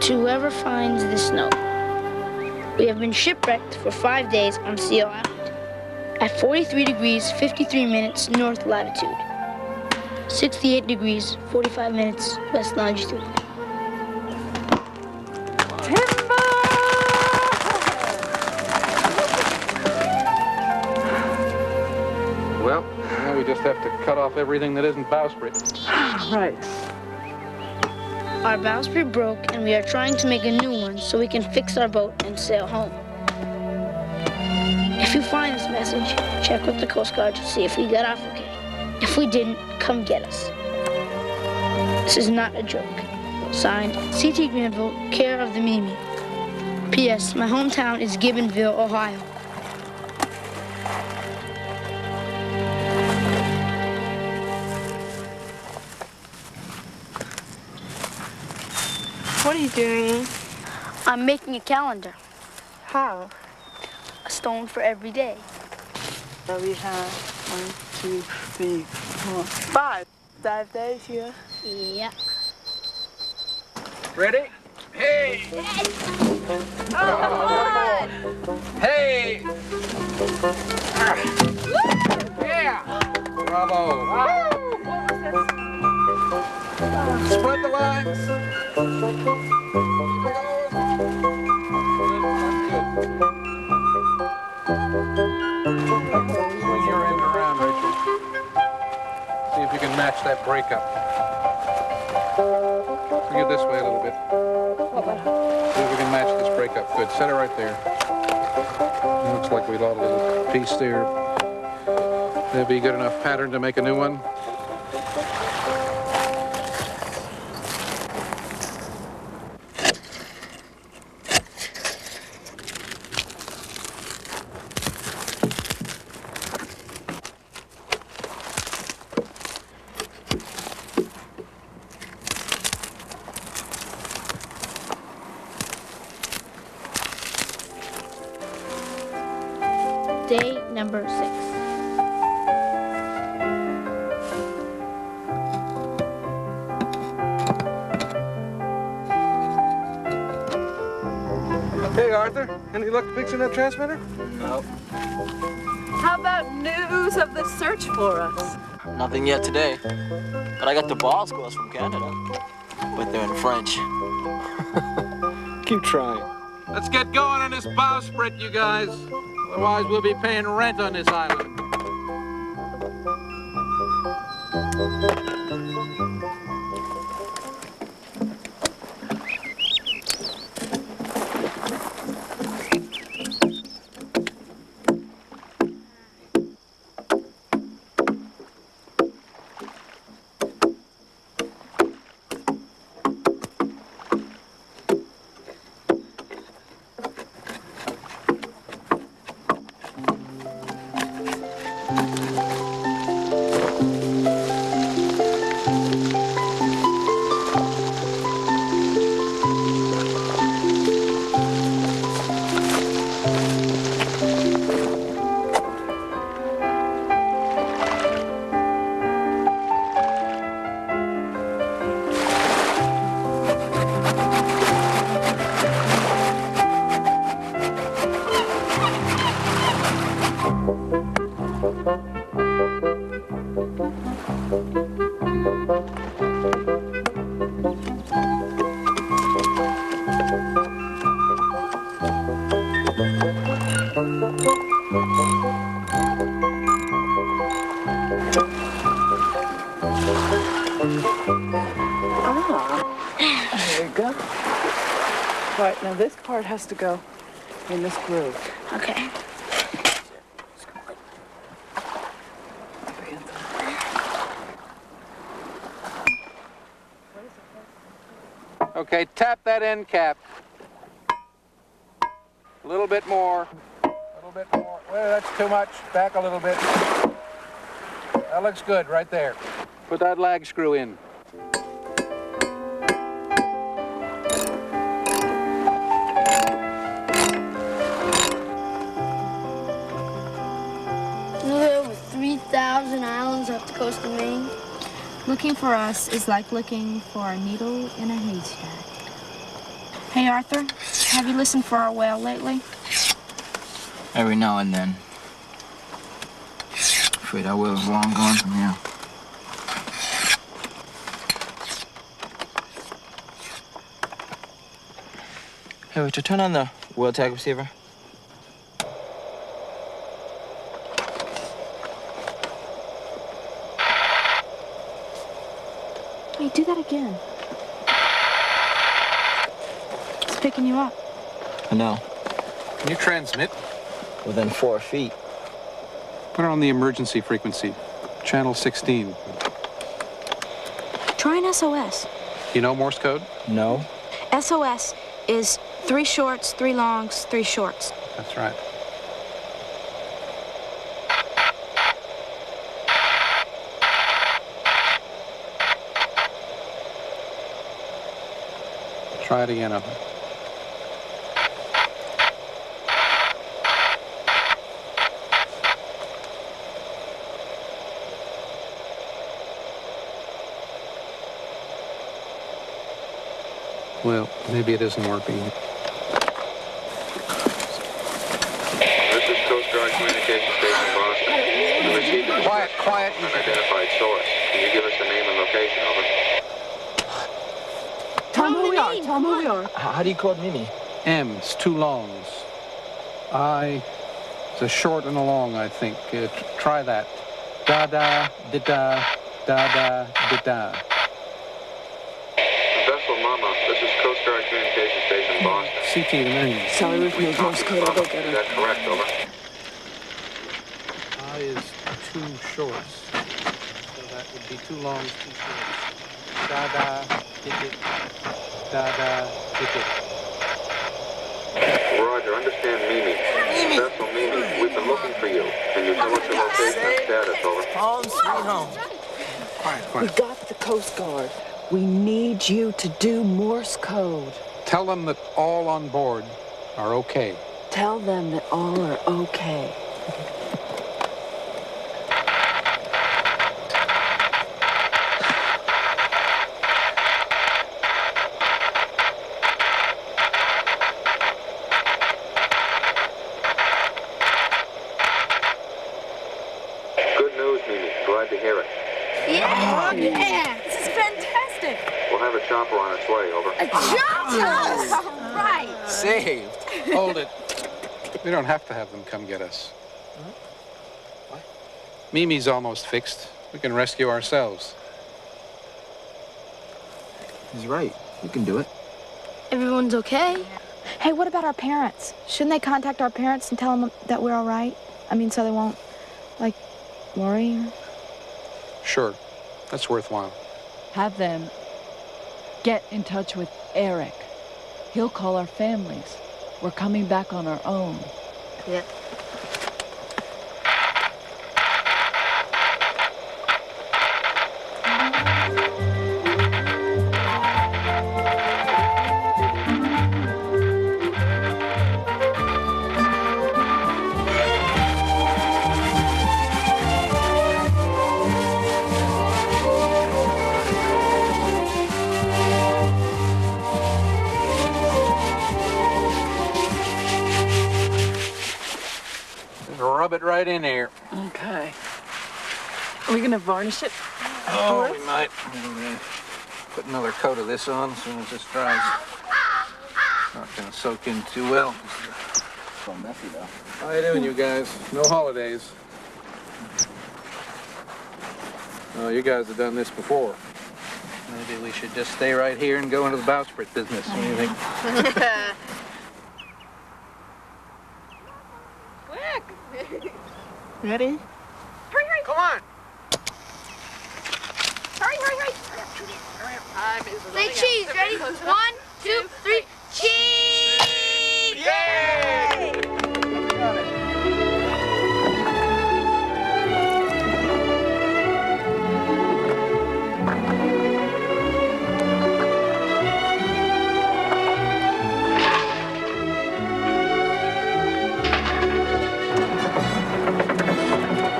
To whoever finds this note, we have been shipwrecked for 5 days on Seal Island at 43 degrees, 53 minutes north latitude, 68 degrees, 45 minutes west longitude. Well, now we just have to cut off everything that isn't bowsprit. Right. Our bowsprit broke, and we are trying to make a new one so we can fix our boat and sail home. If you find this message, check with the Coast Guard to see if we got off okay. If we didn't, come get us. This is not a joke. Signed, C.T. Granville, care of the Mimi. P.S. My hometown is Gibbonville, Ohio. What are you doing? I'm making a calendar. How? A stone for every day. So we have 1, 2, 3, 4, 5. 5 days here. Yeah. Ready? Hey! Oh, come on! Hey! Yeah! Bravo! Wow. Spread the lines. Swing your end around, Rachel. See if you can match that breakup. Swing it this way a little bit. See if we can match this breakup. Good. Set it right there. Looks like we lost a little piece there. That'd be a good enough pattern to make a new one. Day number 6. Hey, Arthur. Any luck fixing that transmitter? No, How about news of the search for us? nothing yet today. But I got the ball scores from Canada. But they're in French. Keep trying. Let's get going on this bowsprit, you guys. Otherwise, we'll be paying rent on this island. There you go. Right, now this part has to go in this groove. Okay. Up against it. Okay, tap that end cap. A little bit more. A little bit more. Well, that's too much. Back a little bit. That looks good right there. Put that lag screw in. There are over 3,000 islands off the coast of Maine. Looking for us is like looking for a needle in a haystack. Hey, Arthur, have you listened for our whale lately? Every now and then. Afraid our whale's long gone from here. Hey, Richard, turn on the whale tag receiver. Hey, do that again. It's picking you up. I know. Can you transmit? Within 4 feet. Put it on the emergency frequency, channel 16. Try an SOS. You know Morse code? No. SOS is 3 shorts, 3 longs, 3 shorts. That's right. Try it again, Owen. Well, maybe it isn't working. This is Coast Guard Communication Station, Boston. We received a Quiet, quiet. unidentified source. Can you give us the name and location, over? Tell them who we are. Tell them who we are. How do you code Mimi? M, it's 2 longs. I, it's a short and a long, I think. Try that. Da-da, da-da, da-da, da-da. Vessel Mama, this is Coast Guard Communication Station, Boston. CT, the menu. Sally Ruth knows Morse code. I'll go get Is her. that correct, over? I is 2 shorts. So that would be 2 longs, 2 shorts. Da-da, dit-dit, da-da, dit-dit. Roger, understand Mimi. Vessel Mimi, we've been looking for you. Can you tell us your location and status, over? Home sweet home. Quiet, We quiet. got the Coast Guard. We need you to do Morse code. Tell them that all on board are okay. Tell them that all are okay. Good news, Mimi. Glad to hear it. Yeah! This is fantastic! We'll have a chopper on its way, over. All right! Saved. Hold it. We don't have to have them come get us. What? Mimi's almost fixed. We can rescue ourselves. He's right. We can do it. Everyone's okay? Hey, what about our parents? Shouldn't they contact our parents and tell them that we're all right? I mean, so they won't, like, worry? Sure, that's worthwhile. Have them get in touch with Eric. He'll call our families. We're coming back on our own. Yep. Just rub it right in here. Okay. Are we gonna varnish it? Oh, we might. Put another coat of this on as soon as this dries. Not gonna soak in too well. So messy, though. How you doing, you guys? No holidays. Oh, you guys have done this before. Maybe we should just stay right here and go into the bowsprit business. What do you think? Ready? Come on! Say cheese. Ready? 1, 2, 3. Cheese! Yay! Got it.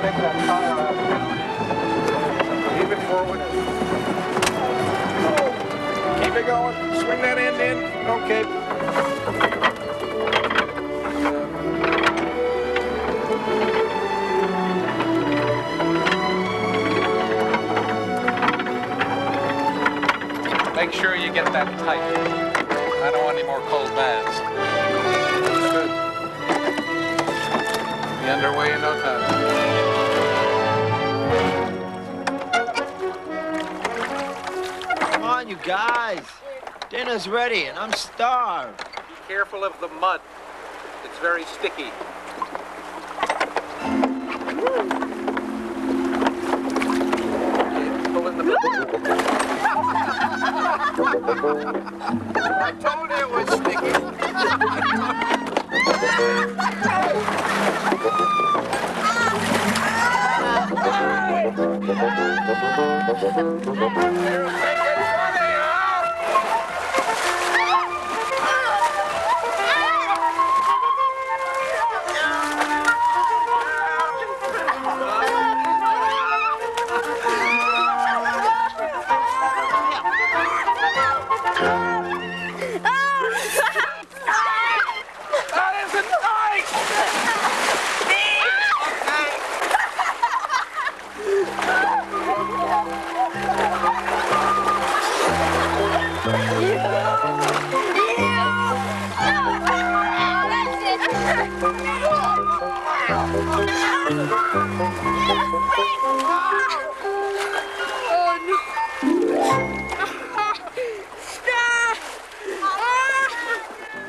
Take that tire out. Keep it forward. Keep it going. Swing that end in. Okay. Make sure you get that tight. I don't want any more cold baths. Good. Be underway in no time. Come on, you guys. Dinner's ready, and I'm starved. Be careful of the mud. It's very sticky. Pull in the I told you it was sticky.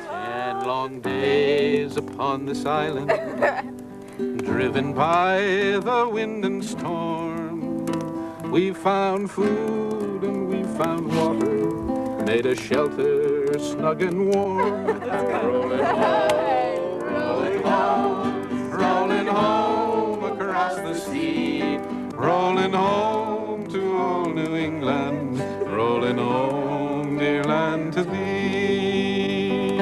And long days upon this island, driven by the wind and storm, we found food and we found water, made a shelter snug and warm. Rolling home, rolling home, rolling home across the sea, rolling home to old New England, rolling home, dear land, to thee.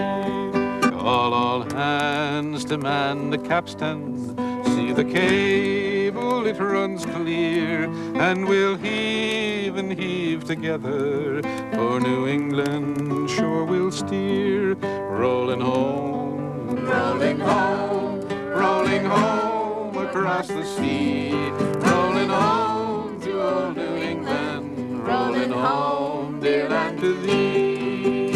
All hands to man the capstan, see the cable, it runs clear, and we'll heave and heave together, for New England shore we'll steer. Rolling home, rolling home, rolling home across the sea, rolling home to old New England, rolling home, dear land, to thee.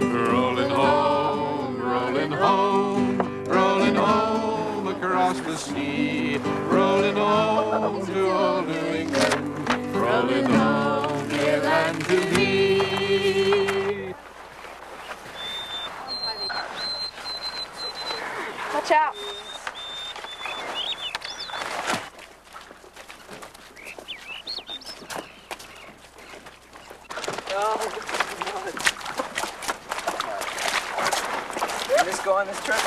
Rolling home, rolling home, rolling home across the sea, rolling home to old New England, rolling home, dear land, to thee. Watch out. Can this go on this trip?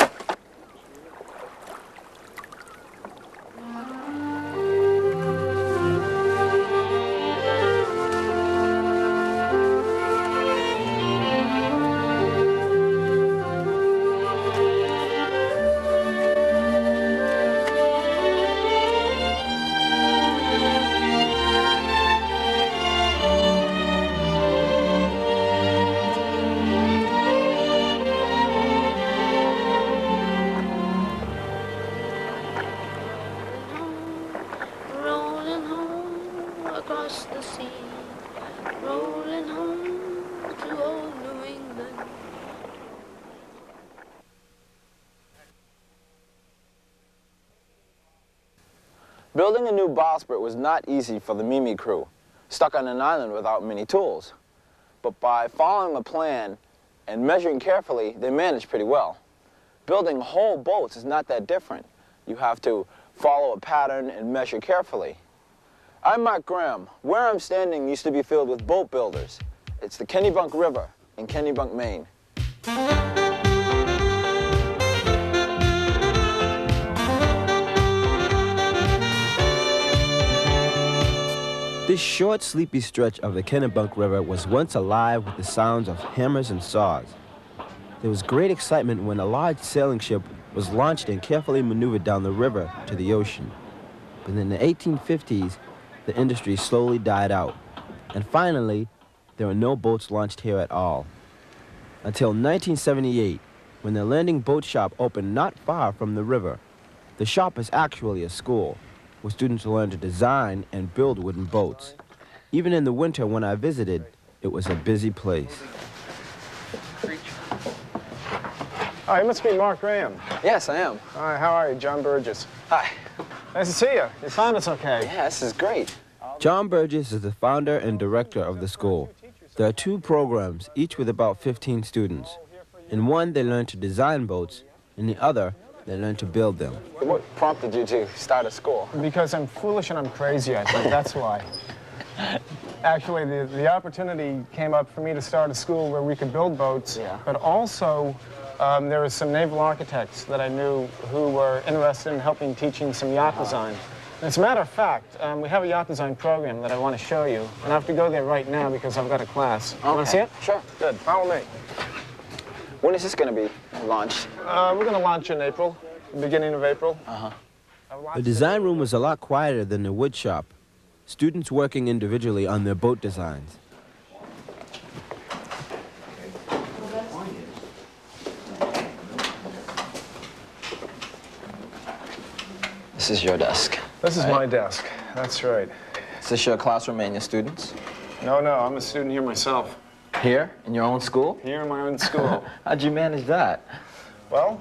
Rolling home across the sea, rolling home to old New England. Building a new bowsprit was not easy for the Mimi crew, stuck on an island without many tools. But by following a plan and measuring carefully, they managed pretty well. Building whole boats is not that different. You have to follow a pattern and measure carefully. I'm Mark Graham. Where I'm standing used to be filled with boat builders. It's the Kennebunk River in Kennebunk, Maine. This short, sleepy stretch of the Kennebunk River was once alive with the sounds of hammers and saws. There was great excitement when a large sailing ship was launched and carefully maneuvered down the river to the ocean. But in the 1850s, the industry slowly died out, and finally, there were no boats launched here at all. until 1978, when the landing boat shop opened not far from the river. The shop is actually a school, where students learn to design and build wooden boats. Even in the winter when I visited, it was a busy place. Oh, you must be Mark Graham. Yes, I am. Hi, how are you? John Burgess. Hi. Nice to see you. You found us okay. Yeah, this is great. John Burgess is the founder and director of the school. There are 2 programs, each with about 15 students. In one, they learn to design boats. In the other, they learn to build them. What prompted you to start a school? Because I'm foolish and I'm crazy, I think. That's why. Actually, the opportunity came up for me to start a school where we could build boats, but also there were some naval architects that I knew who were interested in helping teaching some yacht design. And as a matter of fact, we have a yacht design program that I want to show you, and I have to go there right now because I've got a class. Okay. Want to see it? Sure. Good. Follow me. When is this going to be launched? We're going to launch in April, the beginning of April. The design room was a lot quieter than the wood shop. Students working individually on their boat designs. This is your desk. This is my desk. That's right. Is this your classroom and your students? No, I'm a student here myself. Here? In your own school? Here in my own school. How'd you manage that? Well,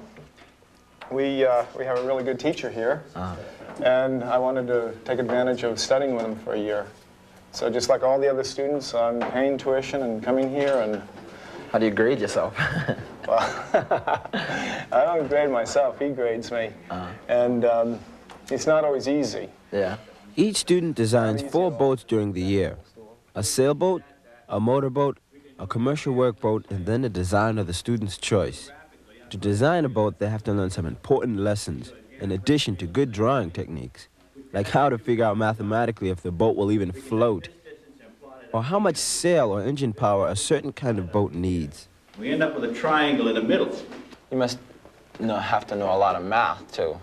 we have a really good teacher here, and I wanted to take advantage of studying with him for a year. So just like all the other students, I'm paying tuition and coming here and... How do you grade yourself? Well, I don't grade myself, he grades me. And it's not always easy. Yeah. Each student designs 4 boats during the year. A sailboat, a motorboat, a commercial workboat, and then a design of the student's choice. To design a boat, they have to learn some important lessons, in addition to good drawing techniques, like how to figure out mathematically if the boat will even float, or how much sail or engine power a certain kind of boat needs. We end up with a triangle in the middle. You must have to know a lot of math, too.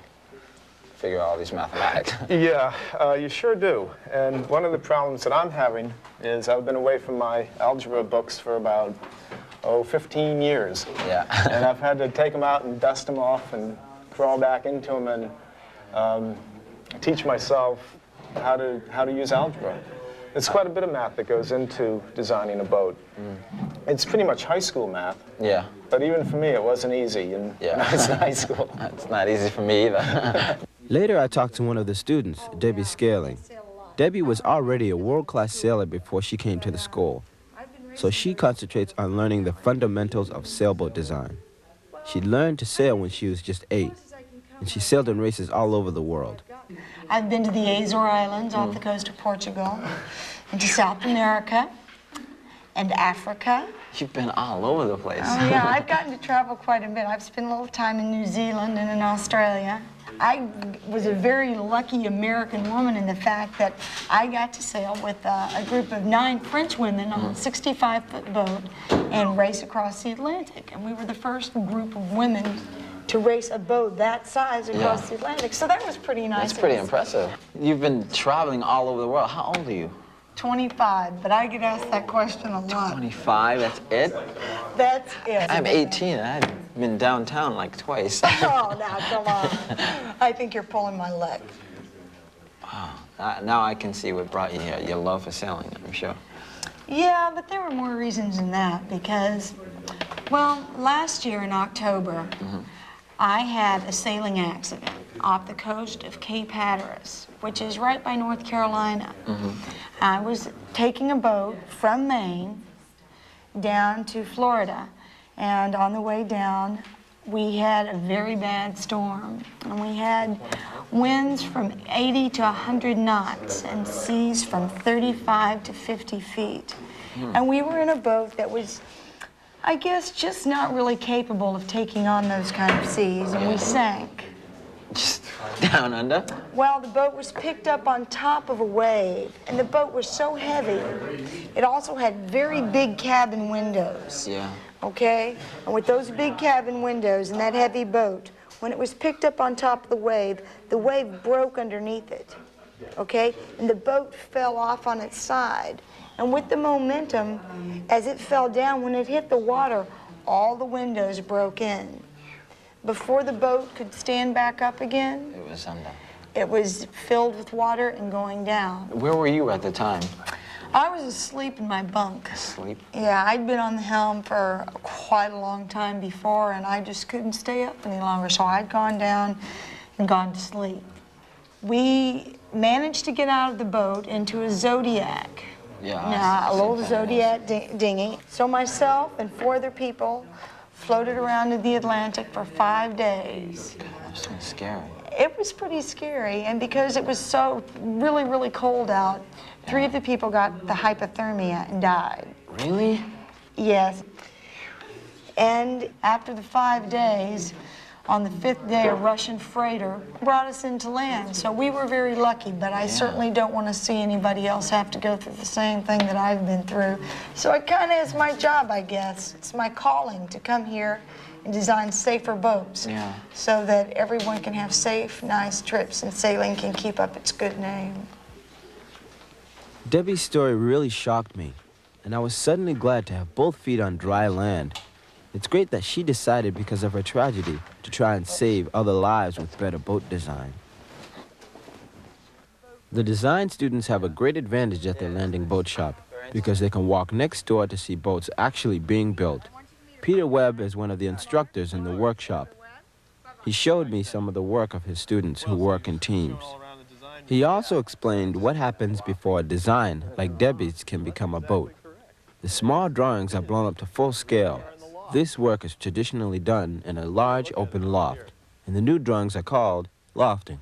Figure out all these mathematics. Yeah, you sure do. And one of the problems that I'm having is I've been away from my algebra books for about, 15 years. Yeah. And I've had to take them out and dust them off and crawl back into them and teach myself how to use algebra. There's quite a bit of math that goes into designing a boat. It's pretty much high school math. Yeah. But even for me, it wasn't easy. And yeah, it's high school. It's not easy for me either. Later, I talked to one of the students, Debbie Scaling. Debbie was already a world-class sailor before she came to the school, so she concentrates on learning the fundamentals of sailboat design. She learned to sail when she was just 8, and she sailed in races all over the world. I've been to the Azore Islands off the coast of Portugal, and to South America, and Africa. You've been all over the place. Oh yeah, I've gotten to travel quite a bit. I've spent a little time in New Zealand and in Australia. I was a very lucky American woman in the fact that I got to sail with a group of 9 French women on a 65-foot boat and race across the Atlantic. And we were the first group of women to race a boat that size across the Atlantic. So that was pretty nice. That's pretty impressive. You've been traveling all over the world. How old are you? 25, but I get asked that question a lot. 25, that's it? That's it. I'm 18, I've been downtown like twice. Oh, now, come on. I think you're pulling my leg. Wow, now I can see what brought you here, your love for sailing, I'm sure. Yeah, but there were more reasons than that because, well, last year in October, I had a sailing accident off the coast of Cape Hatteras, which is right by North Carolina. I was taking a boat from Maine down to Florida, and on the way down, we had a very bad storm, and we had winds from 80 to 100 knots and seas from 35 to 50 feet. And we were in a boat that was, I guess, just not really capable of taking on those kind of seas, and we sank. Just down under? Well, the boat was picked up on top of a wave, and the boat was so heavy. It also had very big cabin windows. Yeah. Okay? And with those big cabin windows and that heavy boat, when it was picked up on top of the wave broke underneath it. Okay? And the boat fell off on its side. And with the momentum, as it fell down, when it hit the water, all the windows broke in. Before the boat could stand back up again, it was filled with water and going down. Where were you at the time? I was asleep in my bunk. Asleep? Yeah, I'd been on the helm for quite a long time before, and I just couldn't stay up any longer, so I'd gone down and gone to sleep. We managed to get out of the boat into a Zodiac. Yeah. A little Zodiac dinghy. So myself and 4 other people floated around in the Atlantic for 5 days. That's scary. It was pretty scary, and because it was so really, really cold out, 3 of the people got the hypothermia and died. Really? Yes. And after the 5 days, on the 5th day, a Russian freighter brought us into land. So we were very lucky, but I certainly don't want to see anybody else have to go through the same thing that I've been through. So it kind of is my job, I guess. It's my calling to come here and design safer boats so that everyone can have safe, nice trips and sailing can keep up its good name. Debbie's story really shocked me, and I was suddenly glad to have both feet on dry land. It's great that she decided, because of her tragedy, to try and save other lives with better boat design. The design students have a great advantage at their landing boat shop because they can walk next door to see boats actually being built. Peter Webb is one of the instructors in the workshop. He showed me some of the work of his students who work in teams. He also explained what happens before a design like Debbie's can become a boat. The small drawings are blown up to full scale. This work is traditionally done in a large open loft, and the new drawings are called lofting.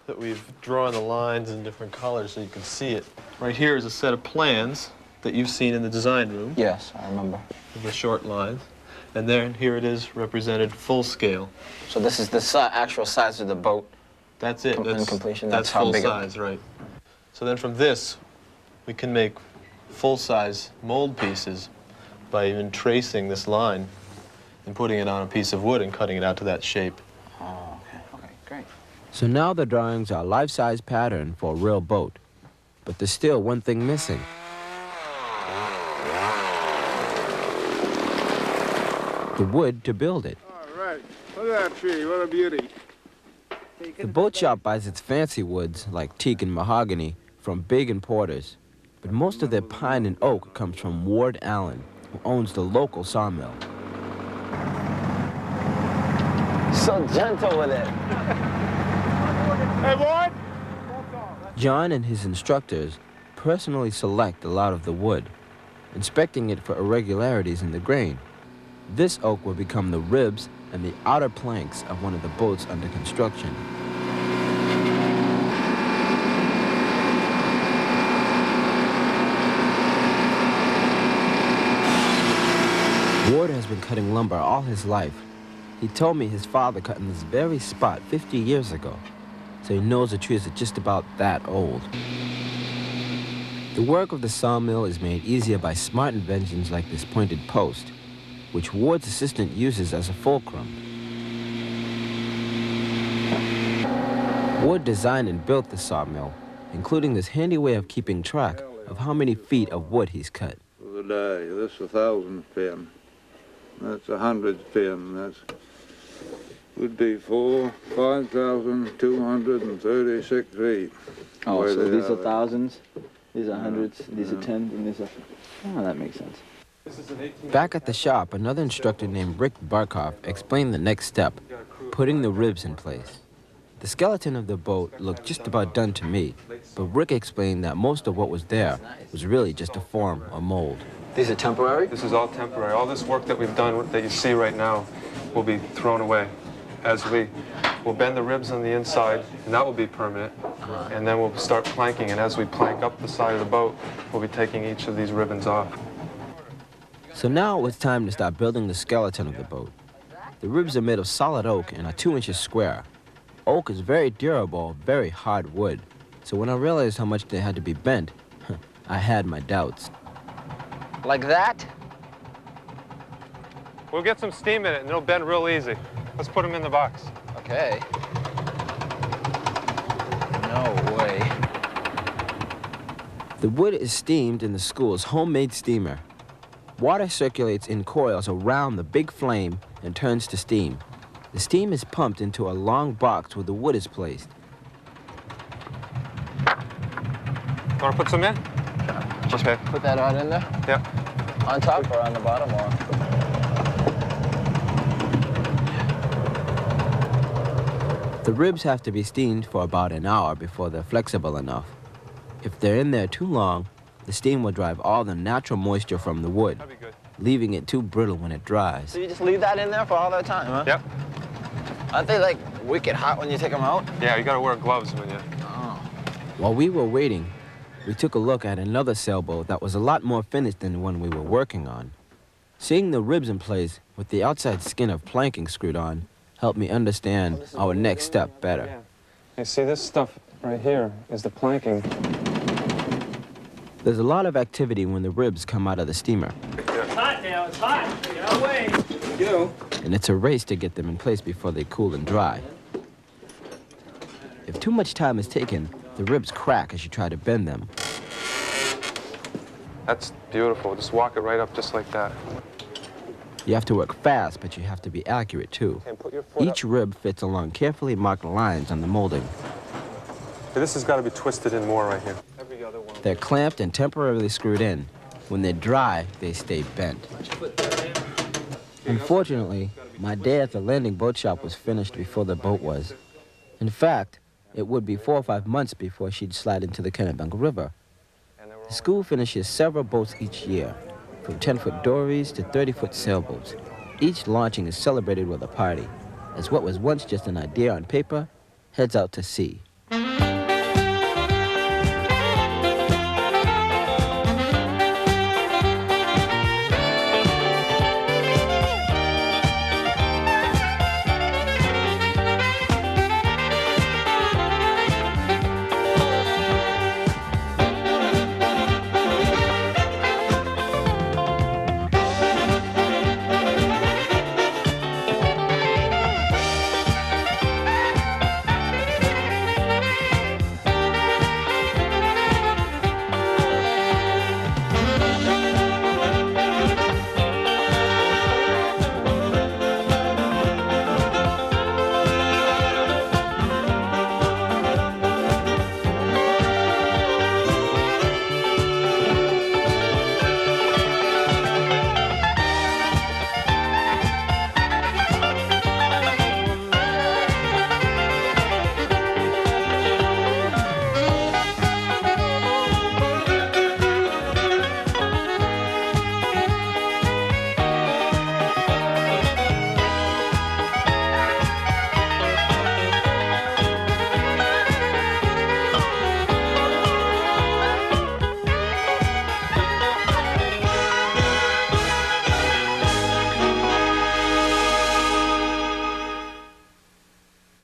That we've drawn the lines in different colors so you can see it. Right here is a set of plans that you've seen in the design room. Yes, I remember. The short lines. And then here it is represented full scale. So this is the actual size of the boat? That's it. In completion, that's how full big size, right. So then from this, we can make full-size mold pieces by even tracing this line and putting it on a piece of wood and cutting it out to that shape. Oh, okay, great. So now the drawings are a life-size pattern for a real boat. But there's still one thing missing. The wood to build it. All right, look at that tree, what a beauty. The boat shop buys its fancy woods, like teak and mahogany, from big importers. But most of their pine and oak comes from Ward Allen, who owns the local sawmill. So gentle with it. Hey, Ward! John and his instructors personally select a lot of the wood, inspecting it for irregularities in the grain. This oak will become the ribs and the outer planks of one of the boats under construction. Ward has been cutting lumber all his life. He told me his father cut in this very spot 50 years ago, so he knows the trees are just about that old. The work of the sawmill is made easier by smart inventions like this pointed post, which Ward's assistant uses as a fulcrum. Ward designed and built the sawmill, including this handy way of keeping track of how many feet of wood he's cut. For the day, this is 1,000 pin. That's 100 pin. That's would be 5,236 feet. Oh, so these are thousands, these are hundreds, these are tens, and these are... Oh, that makes sense. Back at the shop, another instructor named Rick Barkoff explained the next step, putting the ribs in place. The skeleton of the boat looked just about done to me, but Rick explained that most of what was there was really just a form or mold. These are temporary? This is all temporary. All this work that we've done, that you see right now, will be thrown away as we'll bend the ribs on the inside, and that will be permanent. And then we'll start planking, and as we plank up the side of the boat, we'll be taking each of these ribbons off. So now it's time to start building the skeleton of the boat. The ribs are made of solid oak and are 2 inches square. Oak is very durable, very hard wood. So when I realized how much they had to be bent, I had my doubts. Like that? We'll get some steam in it, and it'll bend real easy. Let's put them in the box. Okay. No way. The wood is steamed in the school's homemade steamer. Water circulates in coils around the big flame and turns to steam. The steam is pumped into a long box where the wood is placed. Want to put some in? Just okay. Put that on in there? Yeah. On top or on the bottom or? The ribs have to be steamed for about an hour before they're flexible enough. If they're in there too long, the steam will drive all the natural moisture from the wood, leaving it too brittle when it dries. So you just leave that in there for all that time, huh? Yep. Aren't they like wicked hot when you take them out? Yeah, you gotta wear gloves when you... Oh. While we were waiting, we took a look at another sailboat that was a lot more finished than the one we were working on. Seeing the ribs in place with the outside skin of planking screwed on helped me understand our next step better. Yeah. You see, this stuff right here is the planking. There's a lot of activity when the ribs come out of the steamer. It's hot now, it's hot. Get out way. You. And it's a race to get them in place before they cool and dry. If too much time is taken, the ribs crack as you try to bend them. That's beautiful. Just walk it right up just like that. You have to work fast, but you have to be accurate too. Okay, put your foot Each rib fits along carefully marked lines on the molding. This has got to be twisted in more right here. Every other one. They're clamped and temporarily screwed in. When they're dry, they stay bent. Unfortunately, my day at the landing boat shop was finished before the boat was. In fact, it would be 4 or 5 months before she'd slide into the Kennebunk River. The school finishes several boats each year, from 10-foot dories to 30-foot sailboats. Each launching is celebrated with a party, as what was once just an idea on paper heads out to sea.